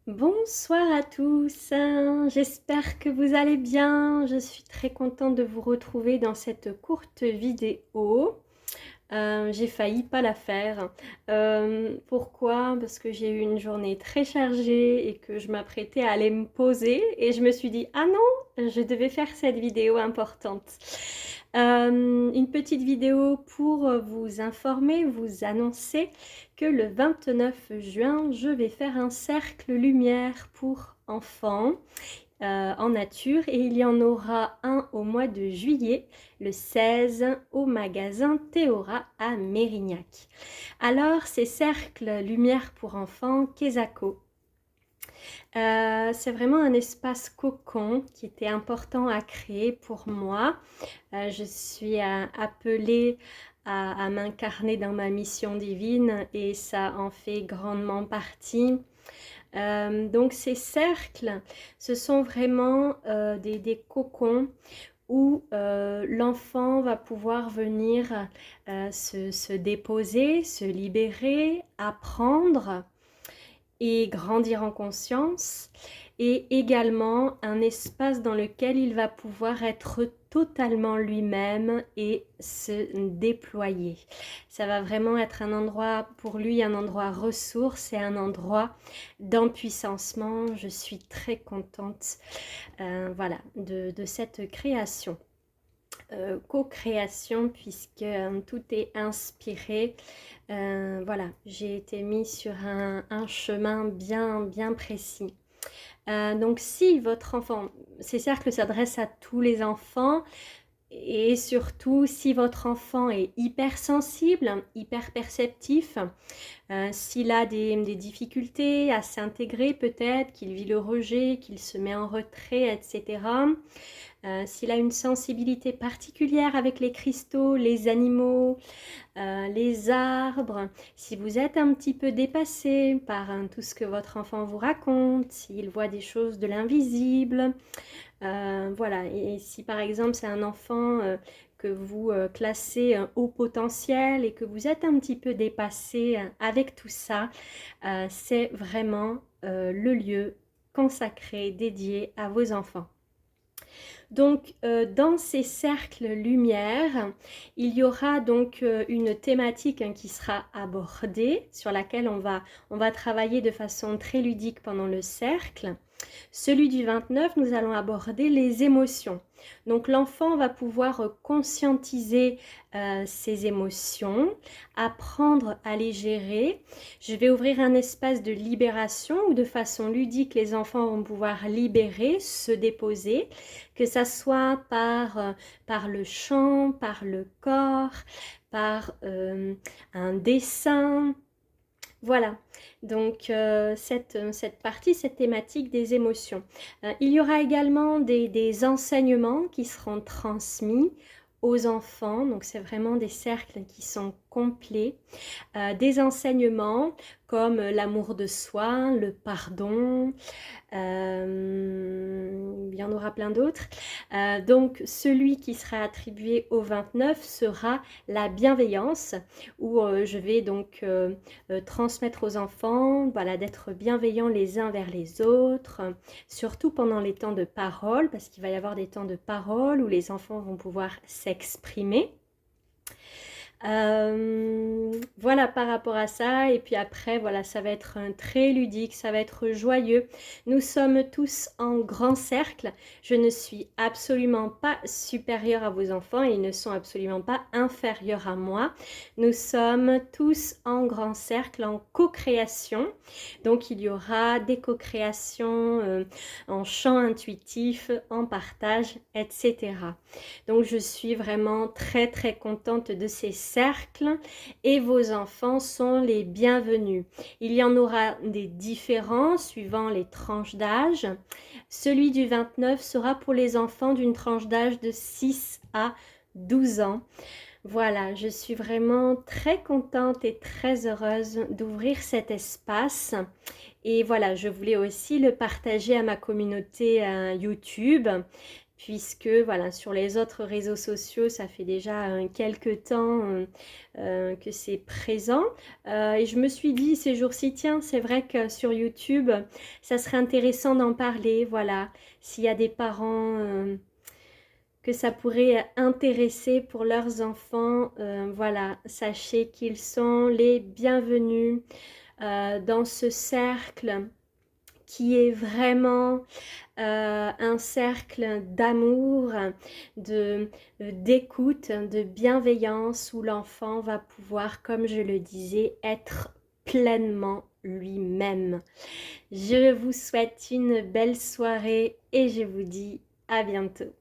Bonsoir à tous, j'espère que vous allez bien. Je suis très contente de vous retrouver dans cette courte vidéo. J'ai failli pas la faire. Pourquoi? Parce que j'ai eu une journée très chargée et que je m'apprêtais à aller me poser et je me suis dit, ah non, je devais faire cette vidéo importante. Une petite vidéo pour vous informer, vous annoncer que le 29 juin, je vais faire un cercle lumière pour enfants en nature et il y en aura un au mois de juillet, le 16, au magasin Théora à Mérignac. Alors, ces cercles lumière pour enfants, Kesako. C'est vraiment un espace cocon qui était important à créer pour moi. Je suis appelée à m'incarner dans ma mission divine et ça en fait grandement partie. Donc ces cercles, ce sont vraiment des cocons où l'enfant va pouvoir venir se déposer, se libérer, apprendre et grandir en conscience, et également un espace dans lequel il va pouvoir être totalement lui-même et se déployer. Ça va vraiment être un endroit pour lui, un endroit ressource et un endroit d'empuissancement. Je suis très contente voilà, de cette création. Co-création puisque tout est inspiré. Voilà, j'ai été mise sur un chemin bien précis. Donc si votre enfant, ces cercles s'adressent à tous les enfants, et surtout si votre enfant est hypersensible, hyperperceptif, s'il a des difficultés à s'intégrer peut-être, qu'il vit le rejet, qu'il se met en retrait, etc. S'il a une sensibilité particulière avec les cristaux, les animaux, les arbres, si vous êtes un petit peu dépassé par tout ce que votre enfant vous raconte, s'il voit des choses de l'invisible, voilà. Et si par exemple c'est un enfant que vous classez haut potentiel et que vous êtes un petit peu dépassé avec tout ça, c'est vraiment le lieu consacré, dédié à vos enfants. Donc, dans ces cercles lumière, il y aura donc une thématique qui sera abordée, sur laquelle on va travailler de façon très ludique pendant le cercle. Celui du 29, nous allons aborder les émotions. Donc l'enfant va pouvoir conscientiser ses émotions, apprendre à les gérer. Je vais ouvrir un espace de libération où de façon ludique, les enfants vont pouvoir libérer, se déposer, que ça soit par le chant, par le corps, par un dessin. Voilà, donc cette partie, cette thématique des émotions. Il y aura également des enseignements qui seront transmis aux enfants, donc c'est vraiment des cercles qui sont complets. Des enseignements comme l'amour de soi, le pardon, il y en aura plein d'autres. Donc celui qui sera attribué au 29 sera la bienveillance, où je vais donc transmettre aux enfants, voilà, d'être bienveillants les uns vers les autres, surtout pendant les temps de parole, parce qu'il va y avoir des temps de parole où les enfants vont pouvoir s'exprimer. Voilà par rapport à ça, et puis après voilà, ça va être très ludique, ça va être joyeux. Nous sommes tous en grand cercle. Je ne suis absolument pas supérieure à vos enfants et ils ne sont absolument pas inférieurs à moi. Nous sommes tous en grand cercle, en co-création. Donc il y aura des co-créations en chant intuitif, en partage, etc. Donc je suis vraiment très contente de ces cercles et vos enfants sont les bienvenus. Il y en aura des différents suivant les tranches d'âge. Celui du 29 sera pour les enfants d'une tranche d'âge de 6 à 12 ans. Voilà, je suis vraiment très contente et très heureuse d'ouvrir cet espace. Et voilà, je voulais aussi le partager à ma communauté YouTube, puisque voilà, sur les autres réseaux sociaux, ça fait déjà quelques temps que c'est présent. Et je me suis dit ces jours-ci, tiens, c'est vrai que sur YouTube, ça serait intéressant d'en parler, voilà, s'il y a des parents que ça pourrait intéresser pour leurs enfants, voilà, sachez qu'ils sont les bienvenus dans ce cercle qui est vraiment un cercle d'amour, d'écoute, de bienveillance où l'enfant va pouvoir, comme je le disais, être pleinement lui-même. Je vous souhaite une belle soirée et je vous dis à bientôt.